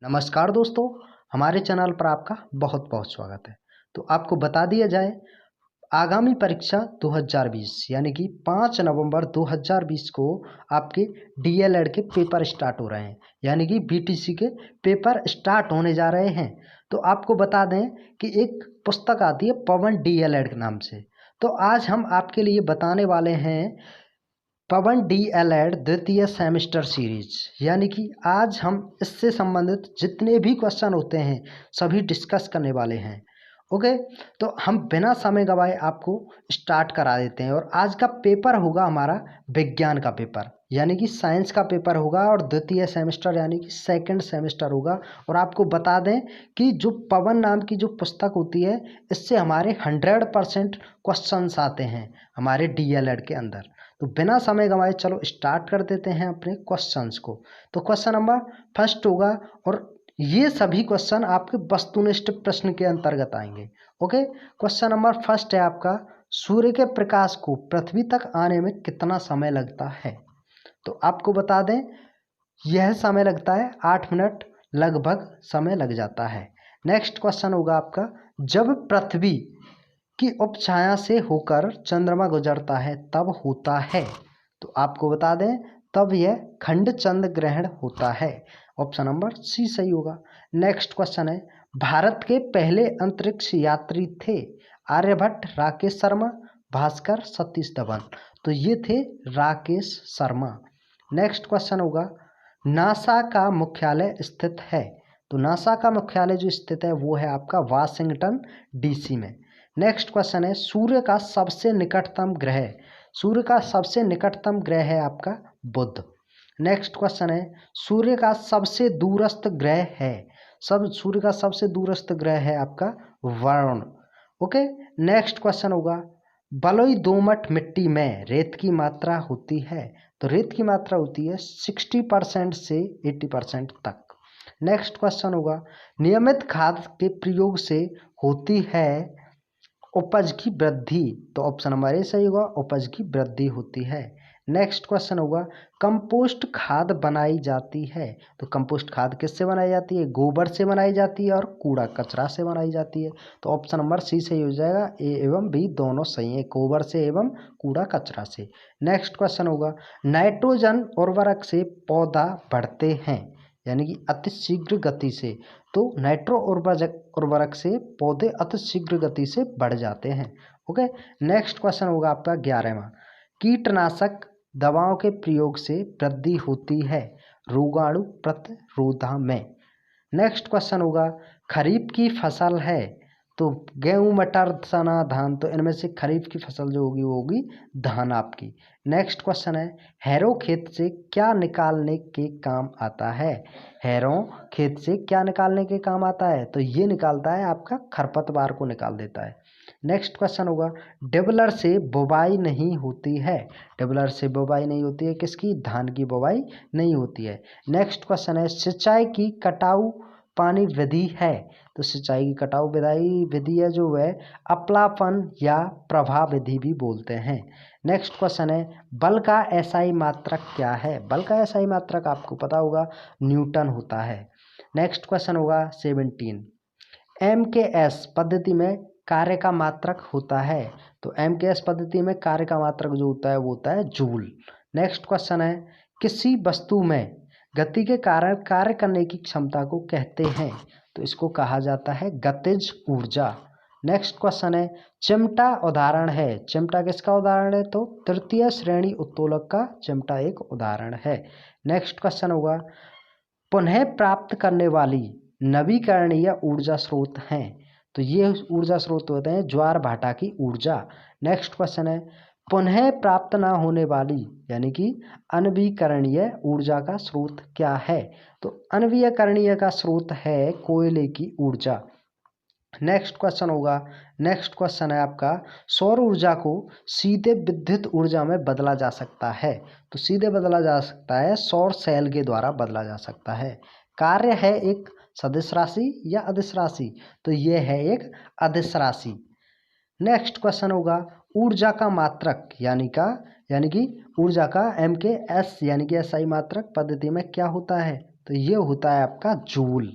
नमस्कार दोस्तों, हमारे चैनल पर आपका बहुत बहुत स्वागत है। तो आपको बता दिया जाए, आगामी परीक्षा 2020 यानी कि 5 नवंबर 2020 को आपके डीएलएड के पेपर स्टार्ट हो रहे हैं, यानी कि बीटीसी के पेपर स्टार्ट होने जा रहे हैं। तो आपको बता दें कि एक पुस्तक आती है पवन डीएलएड के नाम से। तो आज हम आपके लिए बताने वाले हैं पवन डीएलएड द्वितीय सेमेस्टर सीरीज, यानी कि आज हम इससे संबंधित जितने भी क्वेश्चन होते हैं सभी डिस्कस करने वाले हैं। ओके, तो हम बिना समय गवाए आपको स्टार्ट करा देते हैं। और आज का पेपर होगा हमारा विज्ञान का पेपर, यानी कि साइंस का पेपर होगा, और द्वितीय सेमेस्टर यानी कि सेकंड सेमेस्टर होगा। और आपको बता दें कि जो पवन नाम की जो पुस्तक होती है, इससे हमारे 100% क्वेश्चंस आते हैं हमारे डीएलएड के अंदर। तो बिना समय गंवाए चलो स्टार्ट कर देते हैं अपने क्वेश्चंस को। तो क्वेश्चन नंबर फर्स्ट होगा, और ये सभी क्वेश्चन आपके वस्तुनिष्ठ प्रश्न के अंतर्गत आएंगे। ओके, क्वेश्चन नंबर फर्स्ट है आपका, सूर्य के प्रकाश को पृथ्वी तक आने में कितना समय लगता है? तो आपको बता दें, यह समय लगता है 8 मिनट लगभग समय लग जाता है। नेक्स्ट क्वेश्चन होगा आपका, जब पृथ्वी की उपछाया से होकर चंद्रमा गुजरता है तब होता है? तो आपको बता दें, तब यह खंड चंद्र ग्रहण होता है। ऑप्शन नंबर सी सही होगा। नेक्स्ट क्वेश्चन है, भारत के पहले अंतरिक्ष यात्री थे आर्यभट्ट, राकेश शर्मा, भास्कर, सतीश धवन। तो ये थे राकेश शर्मा। नेक्स्ट क्वेश्चन होगा, नासा का मुख्यालय स्थित है? तो नासा का मुख्यालय जो स्थित है वो है आपका वाशिंगटन डीसी में। नेक्स्ट क्वेश्चन है, सूर्य का सबसे निकटतम ग्रह? सूर्य का सबसे निकटतम ग्रह है आपका बुध। नेक्स्ट क्वेश्चन है, सूर्य का सबसे दूरस्थ ग्रह है? सूर्य का सबसे दूरस्थ ग्रह है आपका वरुण। ओके, नेक्स्ट क्वेश्चन होगा, बलुई दोमट मिट्टी में रेत की मात्रा होती है? तो रेत की मात्रा होती है 60% से 80% तक। नेक्स्ट क्वेश्चन होगा, नियमित खाद के प्रयोग से होती है उपज की वृद्धि? तो ऑप्शन नंबर ए सही होगा, उपज की वृद्धि होती है। नेक्स्ट क्वेश्चन होगा, कंपोस्ट खाद बनाई जाती है? तो कंपोस्ट खाद किससे बनाई जाती है? गोबर से बनाई जाती है और कूड़ा कचरा से बनाई जाती है। तो ऑप्शन नंबर सी सही हो जाएगा, ए एवं बी दोनों सही है, गोबर से एवं कूड़ा कचरा से। नेक्स्ट क्वेश्चन होगा, नाइट्रोजन उर्वरक से पौधा बढ़ते हैं यानी कि अति शीघ्र गति से? तो नाइट्रो उर्वरक से पौधे अति शीघ्र गति से बढ़ जाते हैं। ओके, नेक्स्ट क्वेश्चन होगा आपका 11वां, कीटनाशक दवाओं के प्रयोग से वृद्धि होती है रोगाणु प्रतिरोधा में? नेक्स्ट क्वेश्चन होगा, खरीफ की फसल है? तो गेहूं, मटर, चना, धान। तो इनमें से खरीफ की फसल जो होगी वो होगी धान आपकी। नेक्स्ट क्वेश्चन है, हैरो खेत से क्या निकालने के काम आता है? हैरो खेत से क्या निकालने के काम आता है? तो ये निकालता है आपका खरपतवार को निकाल देता है। नेक्स्ट क्वेश्चन होगा, डिबलर से बुवाई नहीं होती है? डिबलर से बुवाई नहीं होती है किसकी? धान की बुवाई नहीं होती है। नेक्स्ट क्वेश्चन है, सिंचाई की कटाऊ पानी विधि है? तो सिंचाई की कटाऊ विधि है जो है अपलापन या प्रभाव विधि भी बोलते हैं। नेक्स्ट क्वेश्चन है, बल का एसआई मात्रक क्या है? बल का एसआई मात्रक आपको पता होगा न्यूटन होता है। नेक्स्ट क्वेश्चन होगा 17, एमकेएस पद्धति में कार्य का मात्रक होता है? तो एमकेएस पद्धति में कार्य का मात्रक जो होता है वो होता है जूल। नेक्स्ट क्वेश्चन है, किसी वस्तु में गति के कारण कार्य करने की क्षमता को कहते हैं? तो इसको कहा जाता है गतिज ऊर्जा। नेक्स्ट क्वेश्चन है, चिमटा उदाहरण है? चिमटा किसका उदाहरण है? तो तृतीय श्रेणी उत्तोलक का चिमटा एक उदाहरण है। नेक्स्ट क्वेश्चन होगा, पुनः प्राप्त करने वाली नवीकरणीय ऊर्जा स्रोत हैं? तो ये ऊर्जा स्रोत होते हैं ज्वार भाटा की ऊर्जा। नेक्स्ट क्वेश्चन है, पुनः प्राप्त ना होने वाली यानी कि अनवीकरणीय ऊर्जा का स्रोत क्या है? तो अनवीकरणीय का स्रोत है कोयले की ऊर्जा। नेक्स्ट क्वेश्चन होगा, नेक्स्ट क्वेश्चन है आपका, सौर ऊर्जा को सीधे विद्युत ऊर्जा में बदला जा सकता है? तो सीधे बदला जा सकता है, सौर सेल के द्वारा बदला जा सकता है। कार्य है एक सदिश राशि या अदिश राशि? तो ये है एक अदिश राशि। नेक्स्ट क्वेश्चन होगा, ऊर्जा का मात्रक यानी कि ऊर्जा का एमकेएस यानी कि एसआई मात्रक पद्धति में क्या होता है? तो ये होता है आपका जूल।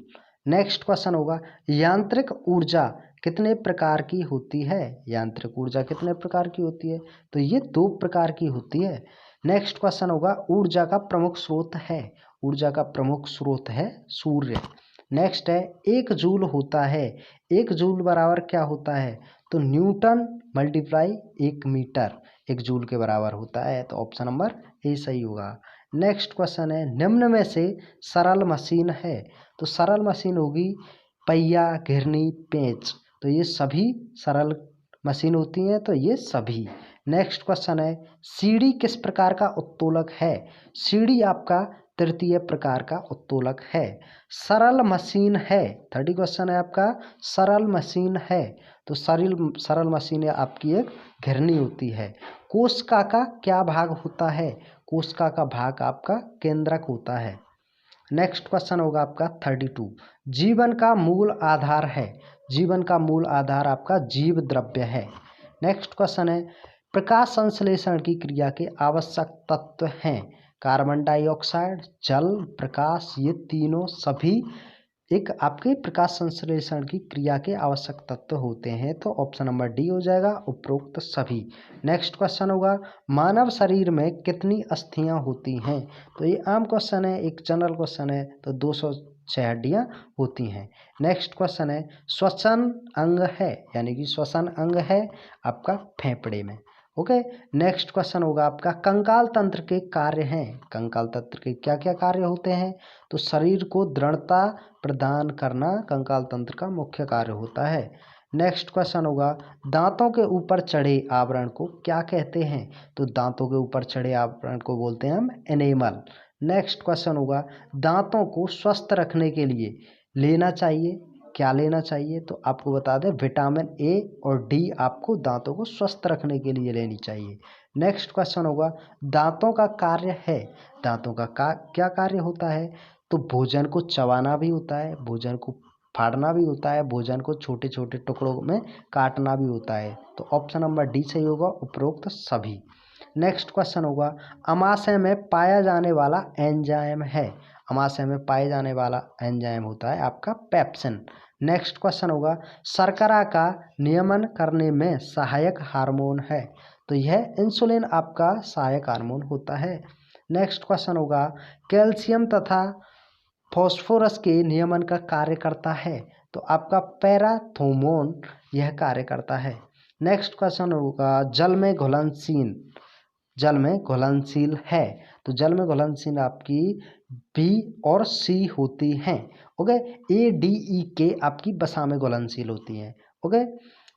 नेक्स्ट क्वेश्चन होगा यांत्रिक ऊर्जा कितने प्रकार की होती है। यांत्रिक ऊर्जा कितने प्रकार की होती है, तो ये 2 प्रकार की होती है। नेक्स्ट क्वेश्चन होगा ऊर्जा का प्रमुख स्रोत है। ऊर्जा का प्रमुख स्रोत है सूर्य। नेक्स्ट है 1 जूल होता है। 1 जूल बराबर क्या होता है, तो न्यूटन मल्टीप्लाई 1 मीटर 1 जूल के बराबर होता है। तो ऑप्शन नंबर ए सही होगा। नेक्स्ट क्वेश्चन है निम्न में से सरल मशीन है। तो सरल मशीन होगी पहिया, घिरनी, पेंच। तो ये सभी सरल मशीन होती हैं, तो ये सभी। नेक्स्ट क्वेश्चन है सीढ़ी किस प्रकार का उत्तोलक है। सीढ़ी आपका तृतीय प्रकार का उत्तोलक है। सरल मशीन है, 30 क्वेश्चन है आपका सरल मशीन है। तो सरल मशीन आपकी एक घिरनी होती है। कोशिका का क्या भाग होता है। कोशिका का भाग आपका केंद्रक होता है। नेक्स्ट क्वेश्चन होगा आपका 32 जीवन का मूल आधार है। जीवन का मूल आधार आपका जीव द्रव्य है। नेक्स्ट क्वेश्चन है प्रकाश संश्लेषण की क्रिया के आवश्यक तत्व हैं। कार्बन डाइऑक्साइड, जल, प्रकाश, ये तीनों सभी एक आपके प्रकाश संश्लेषण की क्रिया के आवश्यक तत्व होते हैं। तो ऑप्शन नंबर डी हो जाएगा उपरोक्त सभी। नेक्स्ट क्वेश्चन होगा मानव शरीर में कितनी अस्थियां होती हैं। तो ये आम क्वेश्चन है, एक जनरल क्वेश्चन है। तो 206 हड्डियां होती हैं। नेक्स्ट क्वेश्चन है श्वसन अंग है, यानी कि श्वसन अंग है आपका फेफड़े में। ओके। नेक्स्ट क्वेश्चन होगा आपका कंकाल तंत्र के कार्य हैं। कंकाल तंत्र के क्या क्या कार्य होते हैं, तो शरीर को दृढ़ता प्रदान करना कंकाल तंत्र का मुख्य कार्य होता है। नेक्स्ट क्वेश्चन होगा दांतों के ऊपर चढ़े आवरण को क्या कहते हैं। तो दांतों के ऊपर चढ़े आवरण को बोलते हैं हम एनेमल। नेक्स्ट क्वेश्चन होगा दांतों को स्वस्थ रखने के लिए लेना चाहिए, क्या लेना चाहिए। तो आपको बता दें विटामिन ए और डी आपको दांतों को स्वस्थ रखने के लिए लेनी चाहिए। नेक्स्ट क्वेश्चन होगा दांतों का कार्य है। दांतों का क्या कार्य होता है, तो भोजन को चबाना भी होता है, भोजन को फाड़ना भी होता है, भोजन को छोटे छोटे टुकड़ों में काटना भी होता है। तो ऑप्शन नंबर डी सही होगा उपरोक्त सभी। नेक्स्ट क्वेश्चन होगा अमाशय में पाया जाने वाला एंजाइम है। अमाशय में पाए जाने वाला एंजाइम होता है आपका पेप्सिन। नेक्स्ट क्वेश्चन होगा शर्करा का नियमन करने में सहायक हार्मोन है। तो यह इंसुलिन आपका सहायक हार्मोन होता है। नेक्स्ट क्वेश्चन होगा कैल्शियम तथा फॉस्फोरस के नियमन का कार्य करता है। तो आपका पैराथोमोन यह कार्य करता है। नेक्स्ट क्वेश्चन होगा जल में घुलनशील है। तो जल में घुलनशील आपकी बी और सी होती हैं। ओके। ए डी ई के आपकी वसा में घुलनशील होती हैं। ओके।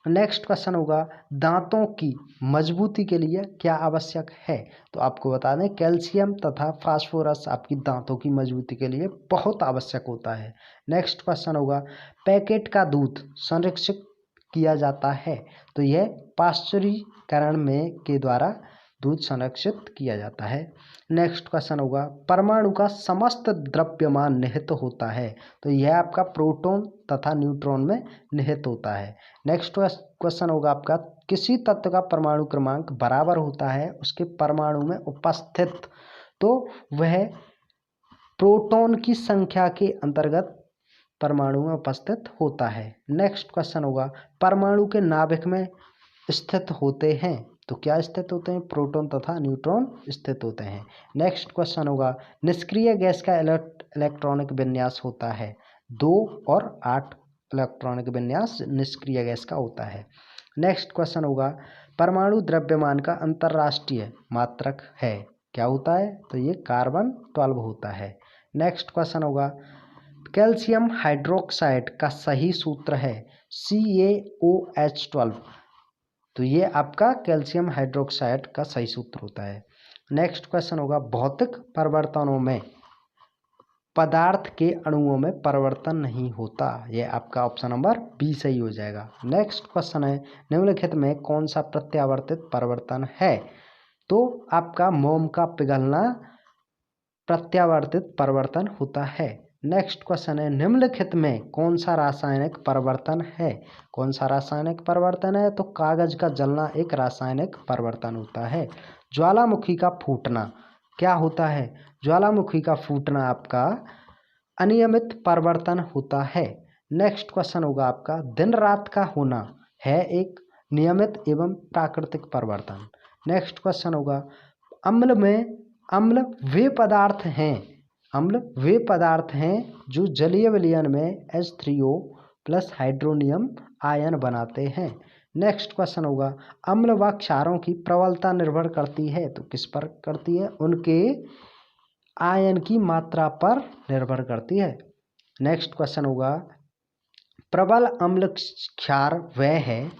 नेक्स्ट क्वेश्चन होगा दांतों की मजबूती के लिए क्या आवश्यक है। तो आपको बता दें कैल्शियम तथा फास्फोरस आपकी दांतों की मजबूती के लिए बहुत आवश्यक होता है। नेक्स्ट क्वेश्चन होगा पैकेट का दूध संरक्षित किया जाता है। तो यह पाश्चुरीकरण में के द्वारा दूध संरक्षित किया जाता है। नेक्स्ट क्वेश्चन होगा परमाणु का समस्त द्रव्यमान निहित होता है। तो यह आपका प्रोटॉन तथा न्यूट्रॉन में निहित होता है। नेक्स्ट क्वेश्चन होगा आपका किसी तत्व का परमाणु क्रमांक बराबर होता है उसके परमाणु में उपस्थित, तो वह प्रोटॉन की संख्या के अंतर्गत परमाणु में उपस्थित होता है। नेक्स्ट क्वेश्चन होगा परमाणु के नाभिक में स्थित होते हैं। तो क्या स्थित होते हैं, प्रोटॉन तथा न्यूट्रॉन स्थित होते हैं। नेक्स्ट क्वेश्चन होगा निष्क्रिय गैस का इलेक्ट्रॉनिक विन्यास होता है। 2 और 8 इलेक्ट्रॉनिक विन्यास निष्क्रिय गैस का होता है। नेक्स्ट क्वेश्चन होगा परमाणु द्रव्यमान का अंतरराष्ट्रीय मात्रक है, क्या होता है, तो ये कार्बन 12 होता है। नेक्स्ट क्वेश्चन होगा कैल्शियम हाइड्रोक्साइड का सही सूत्र है CaOH12। तो ये आपका कैल्शियम हाइड्रोक्साइड का सही सूत्र होता है। नेक्स्ट क्वेश्चन होगा भौतिक परिवर्तनों में पदार्थ के अणुओं में परिवर्तन नहीं होता। यह आपका ऑप्शन नंबर बी सही हो जाएगा। नेक्स्ट क्वेश्चन है निम्नलिखित में कौन सा प्रत्यावर्तित परिवर्तन है। तो आपका मोम का पिघलना प्रत्यावर्तित परिवर्तन होता है। नेक्स्ट क्वेश्चन है निम्नलिखित में कौन सा रासायनिक परिवर्तन है। कौन सा रासायनिक परिवर्तन है, तो कागज का जलना एक रासायनिक परिवर्तन होता है। ज्वालामुखी का फूटना क्या होता है। ज्वालामुखी का फूटना आपका अनियमित परिवर्तन होता है। नेक्स्ट क्वेश्चन होगा आपका, दिन रात का होना है एक नियमित एवं प्राकृतिक परिवर्तन। नेक्स्ट क्वेश्चन होगा, अम्ल वे पदार्थ हैं जो जलीय विलयन में H3O प्लस हाइड्रोनियम आयन बनाते हैं। नेक्स्ट क्वेश्चन होगा, अम्ल व क्षारों की प्रबलता निर्भर करती है, तो किस पर करती है? उनके आयन की मात्रा पर निर्भर करती है। नेक्स्ट क्वेश्चन होगा, प्रबल अम्ल क्षार वह है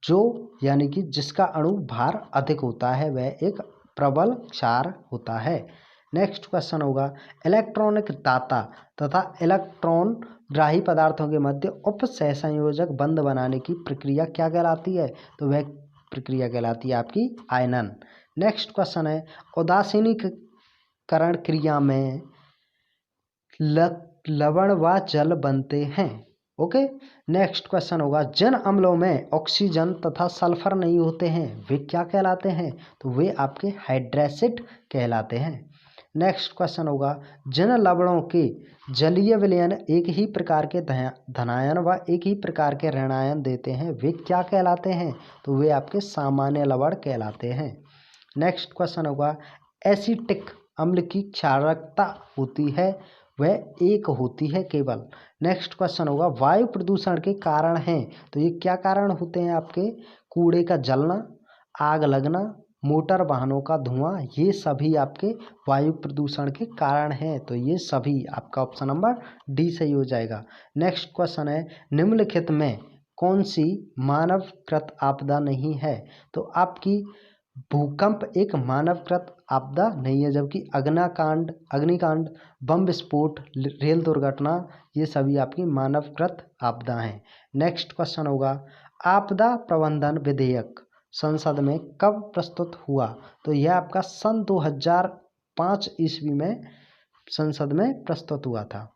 जो यानी कि जिसका अणु भार अधिक होता है, वह एक प्रबल क्षार होता है। नेक्स्ट क्वेश्चन होगा, इलेक्ट्रॉनिक दाता तथा इलेक्ट्रॉन ग्राही पदार्थों के मध्य उप सहसंयोजक बंध बनाने की प्रक्रिया क्या कहलाती है? तो वह प्रक्रिया कहलाती है आपकी आयनन। नेक्स्ट क्वेश्चन है, उदासीनीकरण क्रिया में लवण व जल बनते हैं। ओके। नेक्स्ट क्वेश्चन होगा, जिन अम्लों में ऑक्सीजन तथा सल्फर नहीं होते हैं वे क्या कहलाते हैं? तो वे आपके हाइड्रेसिड कहलाते हैं। नेक्स्ट क्वेश्चन होगा, जिन लवणों के जलीय विलयन एक ही प्रकार के धनायन व एक ही प्रकार के ऋणायन देते हैं वे क्या कहलाते हैं? तो वे आपके सामान्य लवण कहलाते हैं। नेक्स्ट क्वेश्चन होगा, एसिटिक अम्ल की क्षारकता होती है, वह एक होती है केवल। नेक्स्ट क्वेश्चन होगा, वायु प्रदूषण के कारण हैं, तो ये क्या कारण होते हैं आपके? कूड़े का जलना, आग लगना, मोटर वाहनों का धुआं, ये सभी आपके वायु प्रदूषण के कारण हैं। तो ये सभी आपका ऑप्शन नंबर डी सही हो जाएगा। नेक्स्ट क्वेश्चन है, निम्नलिखित में कौन सी मानवकृत आपदा नहीं है? तो आपकी भूकंप एक मानवकृत आपदा नहीं है, जबकि अग्निकांड, बम विस्फोट, रेल दुर्घटना, ये सभी आपकी मानवकृत आपदा हैं। नेक्स्ट क्वेश्चन होगा, आपदा प्रबंधन विधेयक संसद में कब प्रस्तुत हुआ? तो यह आपका सन 2005 ईस्वी में संसद में प्रस्तुत हुआ था।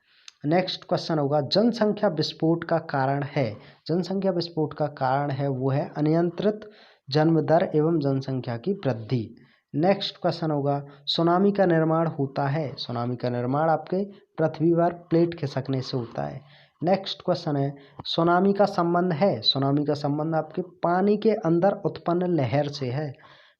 नेक्स्ट क्वेश्चन होगा, जनसंख्या विस्फोट का कारण है। जनसंख्या विस्फोट का कारण है वो है अनियंत्रित जन्म दर एवं जनसंख्या की वृद्धि। नेक्स्ट क्वेश्चन होगा, सुनामी का निर्माण होता है। सुनामी का निर्माण आपके पृथ्वी पर प्लेट खिसकने से होता है। नेक्स्ट क्वेश्चन है, सुनामी का संबंध है। सुनामी का संबंध आपके पानी के अंदर उत्पन्न लहर से है।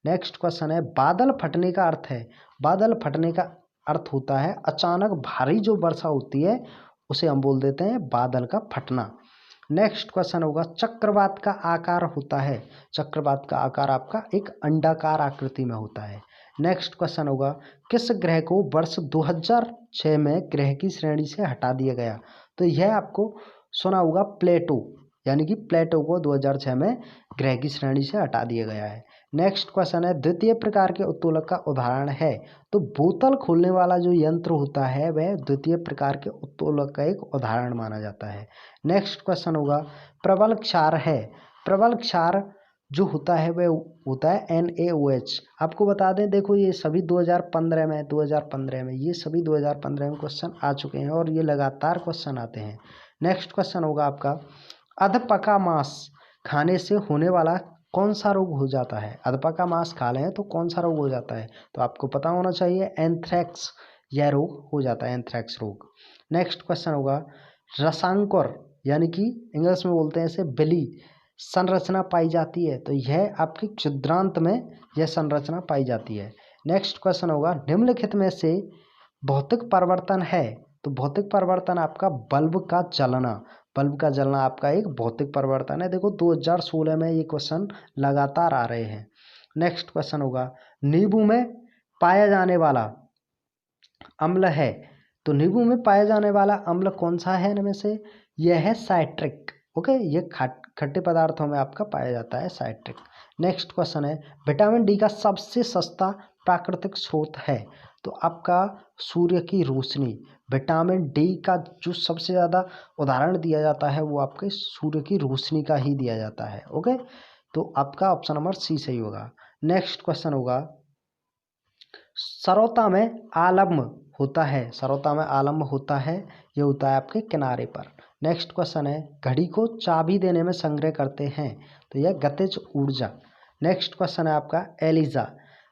नेक्स्ट क्वेश्चन है, बादल फटने का अर्थ है। बादल फटने का अर्थ होता है अचानक भारी जो वर्षा होती है उसे हम बोल देते हैं बादल का फटना। नेक्स्ट क्वेश्चन होगा, चक्रवात का आकार होता है। चक्रवात का आकार आपका एक अंडाकार आकृति में होता है। नेक्स्ट क्वेश्चन होगा, किस ग्रह को वर्ष 2006 में ग्रह की श्रेणी से हटा दिया गया? तो यह आपको सुना होगा प्लेटो, यानी कि प्लेटो को 2006 में ग्रह की श्रेणी से हटा दिया गया है। नेक्स्ट क्वेश्चन है, द्वितीय प्रकार के उत्तोलक का उदाहरण है। तो बोतल खोलने वाला जो यंत्र होता है वह द्वितीय प्रकार के उत्तोलक का एक उदाहरण माना जाता है। नेक्स्ट क्वेश्चन होगा, प्रबल क्षार है। प्रबल क्षार जो होता है वह होता है NaOH। आपको बता दें, देखो ये सभी 2015 में ये सभी 2015 में क्वेश्चन आ चुके हैं और ये लगातार क्वेश्चन आते हैं। नेक्स्ट क्वेश्चन होगा आपका, अधपका मांस खाने से होने वाला कौन सा रोग हो जाता है? अधपका मांस खा लें तो कौन सा रोग हो जाता है? तो आपको पता होना चाहिए, एंथ्रेक्स यह रोग हो जाता है, एंथ्रेक्स रोग। नेक्स्ट क्वेश्चन होगा, रसांकुर यानी कि इंग्लिश में बोलते हैं इसे बिली संरचना पाई जाती है। तो यह आपकी क्षुद्रांत में यह संरचना पाई जाती है। नेक्स्ट क्वेश्चन होगा, निम्नलिखित में से भौतिक परिवर्तन है। तो भौतिक परिवर्तन आपका बल्ब का जलना। बल्ब का जलना आपका एक भौतिक परिवर्तन है। देखो 2016 में ये क्वेश्चन लगातार आ रहे हैं। नेक्स्ट क्वेश्चन होगा, नींबू में पाया जाने वाला अम्ल है। तो नींबू में पाया जाने वाला अम्ल कौन सा है इनमें से? यह है साइट्रिक। ओके, ये खट्टे पदार्थों में आपका पाया जाता है साइट्रिक। नेक्स्ट क्वेश्चन है, विटामिन डी का सबसे सस्ता प्राकृतिक स्रोत है। तो आपका सूर्य की रोशनी। विटामिन डी का जो सबसे ज़्यादा उदाहरण दिया जाता है वो आपके सूर्य की रोशनी का ही दिया जाता है। ओके, तो आपका ऑप्शन नंबर सी सही होगा। नेक्स्ट क्वेश्चन होगा, सरौता में आलम्ब होता है। सरौता में आलम्ब होता है, ये होता है आपके किनारे पर। नेक्स्ट क्वेश्चन है, घड़ी को चाबी देने में संग्रह करते हैं। तो यह गतिज ऊर्जा। नेक्स्ट क्वेश्चन है आपका, एलिजा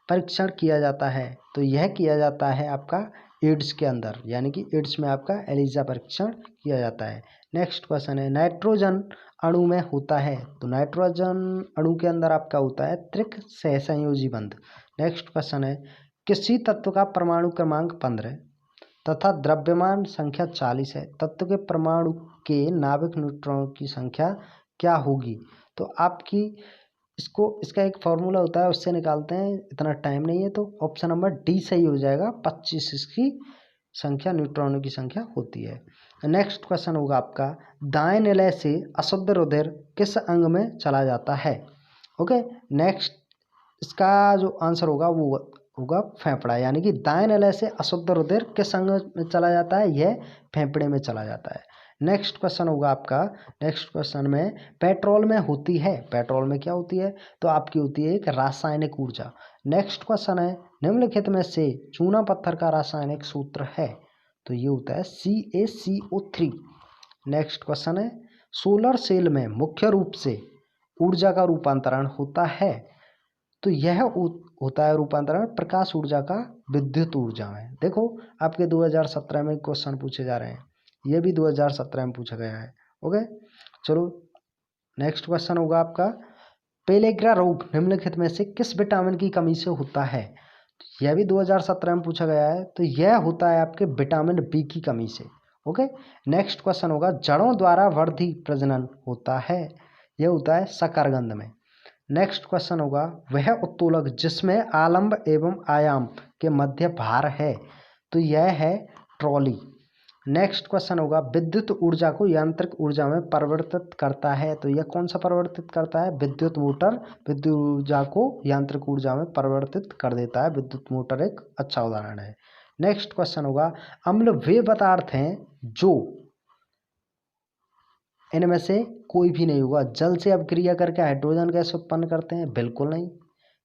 परीक्षण किया जाता है। तो यह किया जाता है आपका एड्स के अंदर, यानी कि एड्स में आपका एलिजा परीक्षण किया जाता है। नेक्स्ट क्वेश्चन है नाइट्रोजन अणु में होता है, तो नाइट्रोजन अणु के अंदर आपका होता है त्रिक सहसंयोजी बंध। नेक्स्ट क्वेश्चन है किसी तत्व का परमाणु क्रमांक 15 तथा द्रव्यमान संख्या 40 है, तत्व के परमाणु के नाभिक न्यूट्रॉनों की संख्या क्या होगी? तो आपकी इसका एक फॉर्मूला होता है, उससे निकालते हैं, इतना टाइम नहीं है, तो ऑप्शन नंबर डी सही हो जाएगा। 25 इसकी संख्या, न्यूट्रॉनों की संख्या होती है। नेक्स्ट क्वेश्चन होगा आपका दाएं निलय से अशुद्ध रुधिर किस अंग में चला जाता है? ओके, नेक्स्ट इसका जो आंसर होगा वो होगा फेफड़ा, यानी कि दाएं निलय से अशुद्ध रुधिर किस अंग में चला जाता है? यह फेफड़े में चला जाता है। नेक्स्ट क्वेश्चन होगा आपका, नेक्स्ट क्वेश्चन में पेट्रोल में होती है, पेट्रोल में क्या होती है? तो आपकी होती है एक रासायनिक ऊर्जा। नेक्स्ट क्वेश्चन है निम्नलिखित में से चूना पत्थर का रासायनिक सूत्र है, तो ये होता है CaCO3। नेक्स्ट क्वेश्चन है सोलर सेल में मुख्य रूप से ऊर्जा का रूपांतरण होता है, तो यह होता है रूपांतरण प्रकाश ऊर्जा का विद्युत ऊर्जा में। देखो आपके 2017 में क्वेश्चन पूछे जा रहे हैं, ये भी 2017 में पूछा गया है। ओके, चलो नेक्स्ट क्वेश्चन होगा आपका पेलेग्रा रोग निम्नलिखित में से किस विटामिन की कमी से होता है? यह भी 2017 में पूछा गया है, तो यह होता है आपके विटामिन बी की कमी से। ओके, नेक्स्ट क्वेश्चन होगा जड़ों द्वारा वर्धी प्रजनन होता है, यह होता है शकरकंद में। नेक्स्ट क्वेश्चन होगा वह उत्तोलक जिसमें आलंब एवं आयाम के मध्य भार है, तो यह है ट्रॉली। नेक्स्ट क्वेश्चन होगा विद्युत ऊर्जा को यांत्रिक ऊर्जा में परिवर्तित करता है, तो यह कौन सा परिवर्तित करता है? विद्युत मोटर विद्युत ऊर्जा को यांत्रिक ऊर्जा में परिवर्तित कर देता है, विद्युत मोटर एक अच्छा उदाहरण है। नेक्स्ट क्वेश्चन होगा अम्ल वे पदार्थ हैं जो इनमें से कोई भी नहीं होगा। जल से अपक्रिया करके हाइड्रोजन गैस उत्पन्न करते हैं, बिल्कुल नहीं।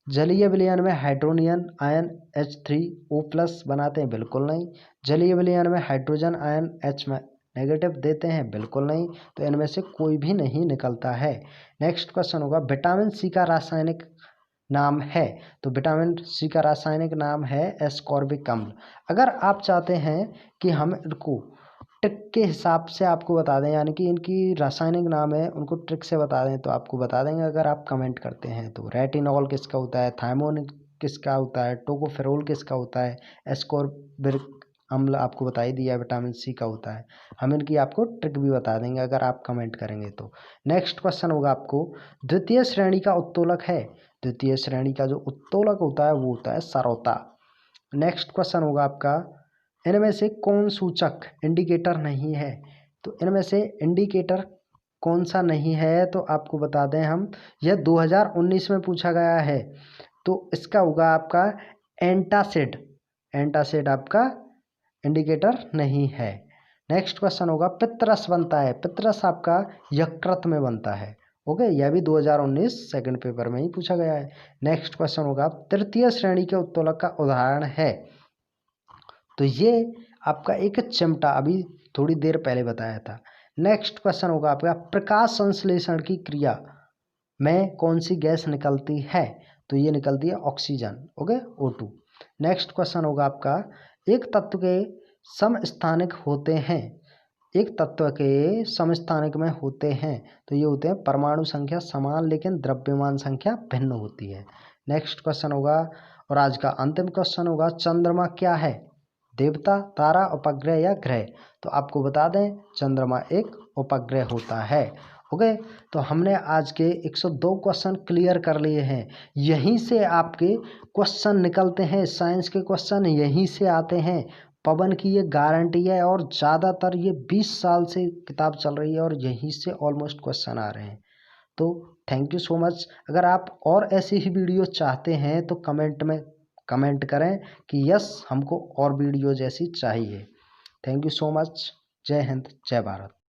जलीय विलयन में हाइड्रोनियन आयन H3O+ बनाते हैं, बिल्कुल नहीं। जलीय विलयन में हाइड्रोजन आयन H में नेगेटिव देते हैं, बिल्कुल नहीं। तो इनमें से कोई भी नहीं निकलता है। नेक्स्ट क्वेश्चन होगा विटामिन सी का रासायनिक नाम है, तो विटामिन सी का रासायनिक नाम है एस्कॉर्बिक अम्ल। अगर आप चाहते हैं कि हम इनको ट्रिक के हिसाब से आपको बता दें, यानी कि इनकी रासायनिक नाम है उनको ट्रिक से बता दें, तो आपको बता देंगे अगर आप कमेंट करते हैं। तो रेटिनॉल किसका होता है, थायमोन किसका होता है, टोकोफेरोल किसका होता है, एस्कॉर्बिक अम्ल आपको बता ही दिया विटामिन सी का होता है। हम इनकी आपको ट्रिक भी बता देंगे अगर आप कमेंट करेंगे तो। नेक्स्ट क्वेश्चन होगा आपको द्वितीय श्रेणी का उत्तोलक है, द्वितीय श्रेणी का जो उत्तोलक होता है वो होता है सरौता। नेक्स्ट क्वेश्चन होगा आपका इनमें से कौन सूचक इंडिकेटर नहीं है, तो इनमें से इंडिकेटर कौन सा नहीं है, तो आपको बता दें हम, यह 2019 में पूछा गया है, तो इसका होगा आपका एंटासिड, एंटासिड आपका इंडिकेटर नहीं है। नेक्स्ट क्वेश्चन होगा पित्तरस बनता है, पित्तरस आपका यकृत में बनता है। ओके, यह भी 2019 सेकंड पेपर में ही पूछा गया है। नेक्स्ट क्वेश्चन होगा तृतीय श्रेणी के उत्तोलक का उदाहरण है, तो ये आपका एक चिमटा, अभी थोड़ी देर पहले बताया था। नेक्स्ट क्वेश्चन होगा आपका प्रकाश संश्लेषण की क्रिया में कौन सी गैस निकलती है, तो ये निकलती है oxygen. Okay, O2। Next question होगा आपका एक तत्व के समस्थानिक होते हैं, एक तत्व के समस्थानिक में होते हैं, तो ये होते हैं परमाणु संख्या समान लेकिन द्रव्यमान संख्या भिन्न होती है। नेक्स्ट क्वेश्चन होगा और आज का अंतिम क्वेश्चन होगा चंद्रमा क्या है, देवता, तारा, उपग्रह या ग्रह, तो आपको बता दें चंद्रमा एक उपग्रह होता है। ओके, तो हमने आज के 102 क्वेश्चन क्लियर कर लिए हैं। यहीं से आपके क्वेश्चन निकलते हैं, साइंस के क्वेश्चन यहीं से आते हैं, पवन की ये गारंटी है। और ज़्यादातर ये 20 साल से किताब चल रही है और यहीं से ऑलमोस्ट क्वेश्चन आ रहे हैं। तो थैंक यू सो मच। अगर आप और ऐसी ही वीडियो चाहते हैं तो कमेंट में कमेंट करें कि यस हमको और वीडियो जैसी चाहिए। Thank you so much. जय हिंद, जय भारत।